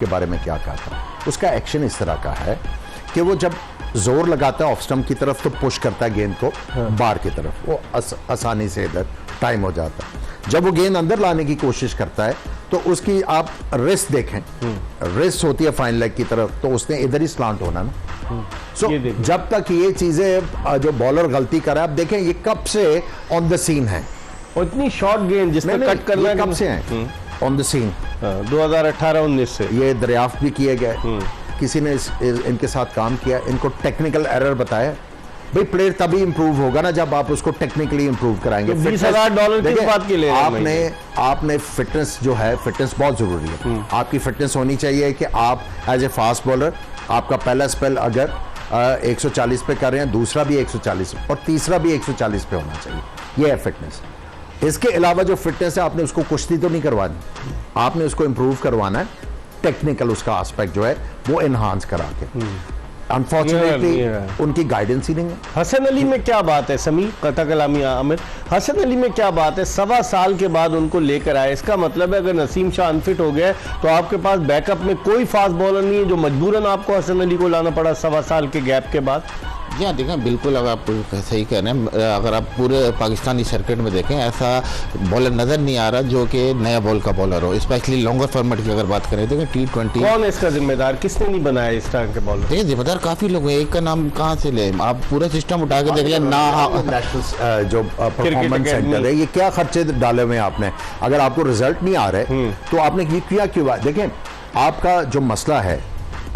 के बारे में क्या कहा था। उसका एक्शन इस तरह का है कि वो जब जोर लगाता है ऑफ स्टंप की तरफ तो पुश करता है गेंद को बार की तरफ, वो आसानी से इधर टाइम हो जाता है। जब वो गेंद अंदर लाने की कोशिश करता है तो उसकी आप रिस्ट देखें, रिस्ट होती है फाइन लेग की तरफ, तो उसने इधर ही स्लांट होना ना। सो जब तक ये चीजें जो बॉलर गलती कर रहा है, आप देखें ये कब से ऑन द सीन है, और इतनी शॉर्ट गेंद जिसमें कट करना कब से है ऑन द सीन, 2018-19 से ये दरियाफ्त भी किए गए। किसी ने इनके साथ काम किया, इनको टेक्निकल एरर बताया। भाई प्लेयर तभी इंप्रूव होगा ना जब आप उसको टेक्निकली इंप्रूव कराएंगे। तो $20,000 किस बात के लिए आपने फिटनेस जो है, फिटनेस बहुत जरूरी है। आपकी फिटनेस होनी चाहिए कि आप एज ए फास्ट बॉलर, आपका पहला स्पेल अगर 140 पे कर रहे हैं, दूसरा भी 140 और तीसरा भी 140 पे होना चाहिए। ये है फिटनेस। इसके अलावा जो फिटनेस है, आपने उसको कुश्ती तो नहीं करवानी, आपने उसको इंप्रूव करवाना है। टेक्निकल उसका एस्पेक्ट जो है वो एनहांस करा के। अनफॉर्चुनेटली उनकी गाइडेंस ही नहीं है। हसन अली में क्या बात है समी, कथा कलामी आमिर, हसन अली में क्या बात है, 1.25 साल के बाद उनको लेकर आए। इसका मतलब है अगर नसीम शाह अनफिट हो गया तो आपके पास बैकअप में कोई फास्ट बॉलर नहीं है, जो मजबूरन आपको हसन अली को लाना पड़ा 1.25 साल के गैप के बाद। जी हाँ, देखें बिल्कुल, अब आप सही कह रहे हैं। अगर आप पूरे पाकिस्तानी सर्किट में देखें, ऐसा बॉलर नज़र नहीं आ रहा जो कि नया बॉल का बॉलर हो, स्पेशली लॉन्गर फॉर्मेट की अगर बात करें। देखें T20 कौन है इसका जिम्मेदार, किसने नहीं बनाया इस तरह के बॉलर? देखिए जिम्मेदार काफ़ी लोग हैं, एक का नाम कहाँ से ले, आप पूरा सिस्टम उठा के देख लें ना। नेशनल जो परफॉर्मेंस सेंटर है, ये क्या खर्चे डाले हुए हैं आपने? अगर आपको रिजल्ट नहीं आ रहे तो आपने ये किया क्यों? देखें आपका जो मसला है,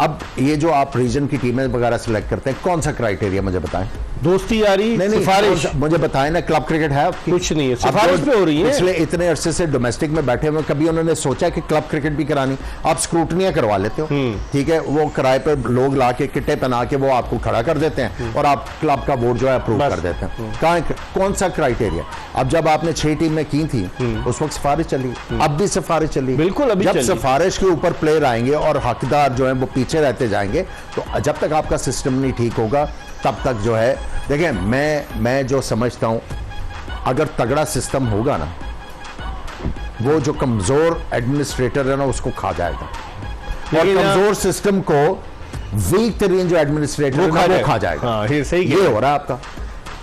अब ये जो आप रीजन की टीमें वगैरह सिलेक्ट करते हैं, कौन सा क्राइटेरिया मुझे बताएं? दोस्ती यारी, सिफारिश? मुझे बताएं ना, क्लब क्रिकेट है कुछ नहीं है, सिफारिश पे हो रही है। पिछले इतने अरसे से डोमेस्टिक में बैठे हुए, कभी उन्होंने सोचा कि क्लब क्रिकेट भी करानी? आप स्क्रूटनियां करवा लेते हो, ठीक है, वो किराए पर लोग ला के किट्टे पहना के वो आपको खड़ा कर देते हैं और आप क्लब का बोर्ड जो है अप्रूव कर देते हैं। कहाँ, कौन सा क्राइटेरिया? अब जब आपने 6 टीमें की थी उस वक्त सिफारिश चली, अब भी सिफारिश चली। बिल्कुल, अभी जब सिफारिश के ऊपर प्लेयर आएंगे और हकदार जो है वो पीछे रहते जाएंगे, तो जब तक आपका सिस्टम नहीं ठीक होगा तब तक जो है, देखें मैं जो समझता हूं, अगर तगड़ा सिस्टम होगा ना, वो जो कमजोर एडमिनिस्ट्रेटर है ना उसको खा जाएगा, और कमजोर सिस्टम को वीक तरीन जो एडमिनिस्ट्रेटर है वो खा जाएगा। हाँ, ये सही ये हो रहा है।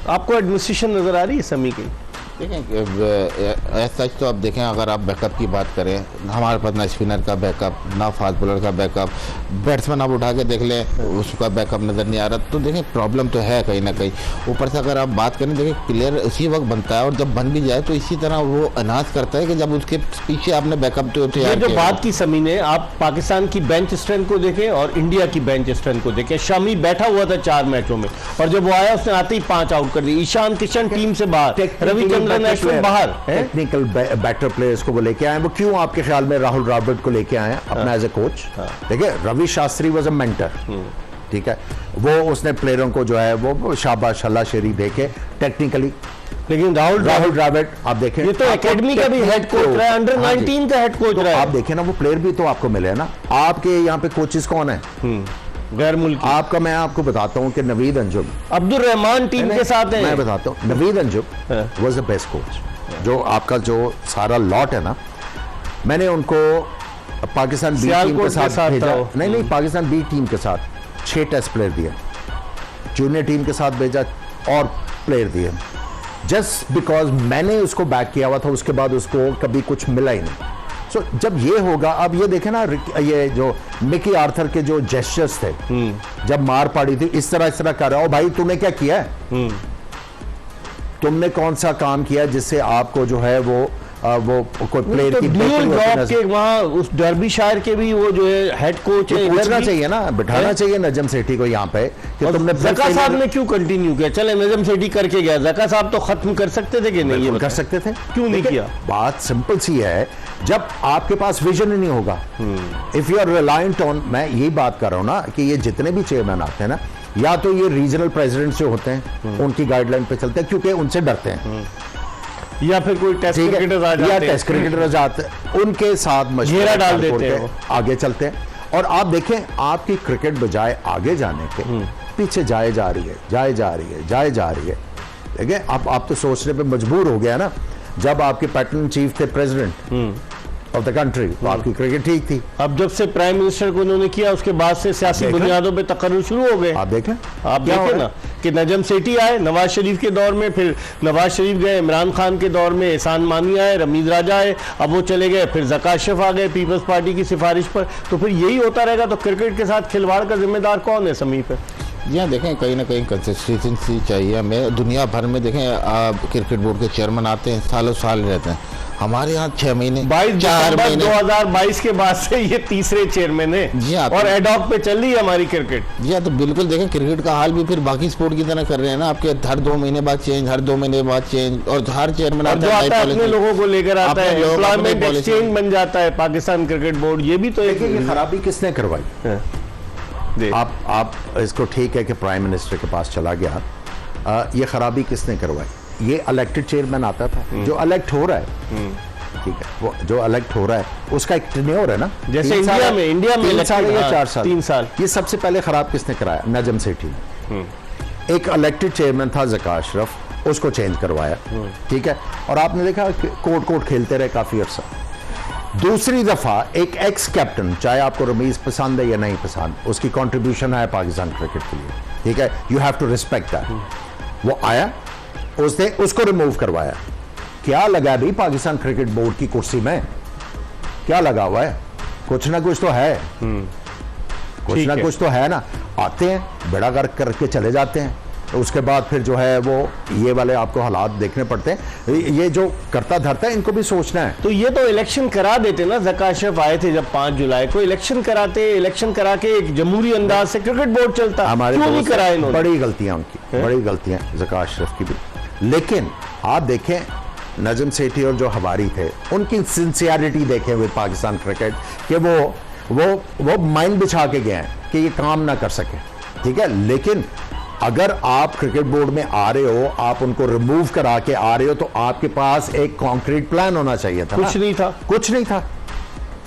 आपको एडमिनिस्ट्रेशन नजर आ रही है समी की? देखें सच तो आप देखें, अगर आप बैकअप की बात करें, हमारे पास ना स्पिनर का बैकअप, ना फास्ट बॉलर का बैकअप, बैट्समैन आप उठा के देख लें उसका बैकअप नज़र नहीं आ रहा। तो देखें प्रॉब्लम तो है कहीं ना कहीं। ऊपर से अगर आप बात करें, देखें प्लेयर उसी वक्त बनता है और जब बन भी जाए तो इसी तरह वो अनाज करता है कि जब उसके पीछे आपने बैकअप तो ये जो बात की समी ने, आप पाकिस्तान की बेंच स्ट्रेंथ को देखें और इंडिया की बेंच स्ट्रेंथ को देखें। शमी बैठा हुआ था 4 मैचों में और जब वो आया उसने आते ही 5 आउट कर दिए। ईशान किशन टीम से बाहर, रविचंद्रन बाहर। टेक्निकल बैटर प्लेयर्स को वो लेके आए। वो क्यों आपके ख्याल में राहुल द्रविड़ को लेके आए अपना एज ए कोच? देखिए Ravi Shastri was a mentor, ठीक है, वो उसने प्लेयरों को जो है वो शाबाश अल्लाह देके टेक्निकली। लेकिन राहुल द्रविड़ आप देखें, ये तो एकेडमी का भी हेड कोच रहा है, अंडर 19 का हेड कोच रहा है। आप देखें ना, वो प्लेयर भी तो आपको मिले ना। आपके यहाँ पे कोचेस कौन है गैर मुल्की? आपका मैं आपको बताता हूं कि नवीद अंजुम, अब्दुल रहमान टीम के साथ है। मैं बताता हूं, Naveed Anjum was the best coach. जो आपका जो सारा लॉट है ना, मैंने उनको पाकिस्तान बी टीम के साथ भेजा, नहीं पाकिस्तान बी टीम के साथ 6 टेस्ट प्लेयर दिए, जूनियर टीम के साथ भेजा और प्लेयर दिए, जस्ट बिकॉज मैंने उसको बैक किया हुआ था। उसके बाद उसको कभी कुछ मिला ही नहीं। So, जब ये होगा, अब ये देखे ना, ये जो मिकी आर्थर के जो जेस्चर्स थे जब मार पड़ी थी, इस तरह कर रहा हो भाई, तूने क्या किया है? तुमने कौन सा काम किया जिससे आपको जो है वो कोई प्लेयर की के वहाँ उस डर्बी शायर के भी वो जो है हेड कोच है, पूछना चाहिए ना, बिठाना चाहिए नजम सेठी को यहाँ पे कि तुमने। जका साहब ने क्यों कंटिन्यू किया? चले नजम सेठी करके गया, जका साहब तो खत्म कर सकते थे कि नहीं? ये कर सकते थे, क्यों नहीं किया? बात सिंपल सी है, जब आपके पास विजन ही नहीं होगा, if you are reliant on, मैं यही बात कर रहा हूँ ना कि ये जितने भी चेयरमैन आते हैं ना, या तो ये रीजनल प्रेसिडेंट से होते हैं, उनकी गाइडलाइन पे चलते हैं क्योंकि उनसे डरते हैं, या फिर कोई टेस्ट क्रिकेटर आ जाते हैं, टेस्ट क्रिकेटर जाते हैं, उनके साथ मशवरा डाल देते हैं, आगे चलते हैं। और आप देखें, आपकी क्रिकेट बजाय आगे जाने के पीछे जाए जा रही है। देखिए आप तो सोचने पे मजबूर हो गया ना, जब आपके पैटर्न चीफ थे प्रेसिडेंट, ऑफ द कंट्री, तो आपकी क्रिकेट ठीक थी। अब जब से प्राइम मिनिस्टर को उन्होंने किया उसके बाद से सियासी देख लें। बुनियादों पे तकर्रुर शुरू हो गए। आप देख लें आप क्या हो देखें रहा ना कि नजम सेठी आए नवाज शरीफ के दौर में, फिर नवाज शरीफ गए इमरान खान के दौर में, एहसान मानी आए, रमीज राजा आए, अब वो चले गए, फिर ज़का अशरफ आ गए पीपल्स पार्टी की सिफारिश पर। तो फिर यही होता रहेगा, तो क्रिकेट के साथ खिलवाड़ का जिम्मेदार कौन है समीप है? यहाँ देखें कहीं ना कहीं कंसिस्टेंसी चाहिए हमें। दुनिया भर में देखें क्रिकेट बोर्ड के चेयरमैन आते हैं, सालों साल रहते हैं। हमारे यहाँ 6 महीने 22 4 दिसंबर महीने 2022 के बाद से ये तीसरे चेयरमैन है जी हाँ, और एडॉक पे चल रही है हमारी क्रिकेट। जी हाँ, तो बिल्कुल देखें क्रिकेट का हाल भी फिर बाकी स्पोर्ट की तरह कर रहे हैं ना। आपके हर 2 महीने बाद चेंज, हर 2 महीने बाद चेंज, और हर चेयरमैन और जो आता है अपने लोगों को लेकर आता अपने है, लोग, अपनी एम्प्लॉयमेंट पॉलिसी। एक्सचेंज बन जाता है पाकिस्तान क्रिकेट बोर्ड। ये भी तो एक देखिए ये खराबी किसने करवाई? जी। आप इसको ठीक है कि प्राइम मिनिस्टर के पास चला गया, ये खराबी किसने करवाई? ये इलेक्टेड चेयरमैन आता था, जो इलेक्ट हो रहा है, ठीक है, वो जो इलेक्ट हो रहा है उसका एक टेन्योर है ना, जैसे 3 साल इंडिया में 3 साल elected, या हाँ, 4 साल, 3 साल। ये सबसे पहले खराब किसने कराया? नजम सेठी ने। एक इलेक्टेड चेयरमैन था ज़का अशरफ, उसको चेंज करवाया, ठीक है, और आपने देखा कोर्ट कोर्ट खेलते रहे काफी अरसा। दूसरी दफा एक एक्स कैप्टन, चाहे आपको रमीज पसंद है या नहीं पसंद, उसकी कंट्रीब्यूशन है पाकिस्तान क्रिकेट के लिए, ठीक है, you have to respect that. वो आया, उसने उसको रिमूव करवाया। क्या लगा भी पाकिस्तान क्रिकेट बोर्ड की कुर्सी में? क्या लगा हुआ है? कुछ ना कुछ तो है, कुछ ठीक ना है। कुछ तो है ना। आते हैं, बेड़ा गर्क करके चले जाते हैं, तो उसके बाद फिर जो है वो ये वाले आपको हालात देखने पड़ते हैं। ये जो करता धरता है, इनको भी सोचना है। तो ये तो इलेक्शन करा देते ना, ज़का अशरफ आए थे जब 5 जुलाई को, इलेक्शन कराते, इलेक्शन करा के एक जमहूरी अंदाज से क्रिकेट बोर्ड चलता, हमारे क्यों नहीं दोस्त कराए इन्होंने? बड़ी गलतियां उनकी, बड़ी गलतियां ज़का अशरफ की भी। लेकिन आप देखें नजम सेठी और जो हवारी थे, उनकी सिंसियरिटी देखें हुए पाकिस्तान क्रिकेट कि वो माइंड बिछा के गए हैं कि ये काम ना कर सके, ठीक है। लेकिन अगर आप क्रिकेट बोर्ड में आ रहे हो, आप उनको रिमूव करा के आ रहे हो, तो आपके पास एक कॉन्क्रीट प्लान होना चाहिए था। कुछ नहीं था, कुछ नहीं था।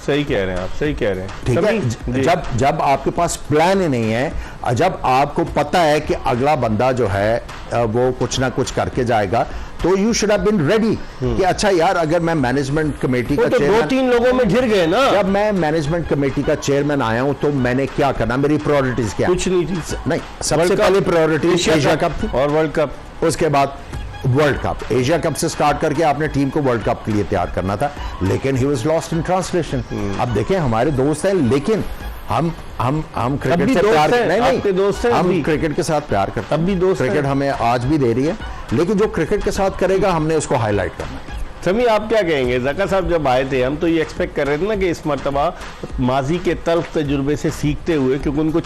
सही कह रहे हैं आप, सही कह रहे हैं। ठीक है, जी। जब आपके पास प्लान ही नहीं है, जब आपको पता है कि अगला बंदा जो है वो कुछ ना कुछ करके जाएगा, तो you should have been ready कि अच्छा यार, अगर मैं मैनेजमेंट कमेटी का तो चेयरमैन, 2-3 लोगों में घिर गए ना, जब मैं मैनेजमेंट कमेटी का चेयरमैन आया हूं, तो मैंने क्या करना, मेरी प्रायोरिटीज क्या? कुछ नहीं थी। नहीं, सबसे पहले प्रायोरिटी एशिया कप थी, और वर्ल्ड कप, उसके बाद वर्ल्ड कप। एशिया कप से स्टार्ट करके आपने टीम को वर्ल्ड कप के लिए तैयार करना था, लेकिन he was lost in translation. अब देखें, हमारे दोस्त हैं, लेकिन हम क्रिकेट भी से दोस्त प्यार हैं, नहीं, आपके दोस्त हैं हम अभी। क्रिकेट के साथ प्यार करते हैं, तब भी दोस्त क्रिकेट हैं। हमें आज भी दे रही है, लेकिन जो क्रिकेट के साथ करेगा हमने उसको हाईलाइट करना है। समी आप क्या कहेंगे? ज़का साहब जब आए थे, हम तो ये एक्सपेक्ट कर रहे थे ना कि इस मर्तबा माजी के तल्ख तजुर्बे से सीखते हुए, क्योंकि उनको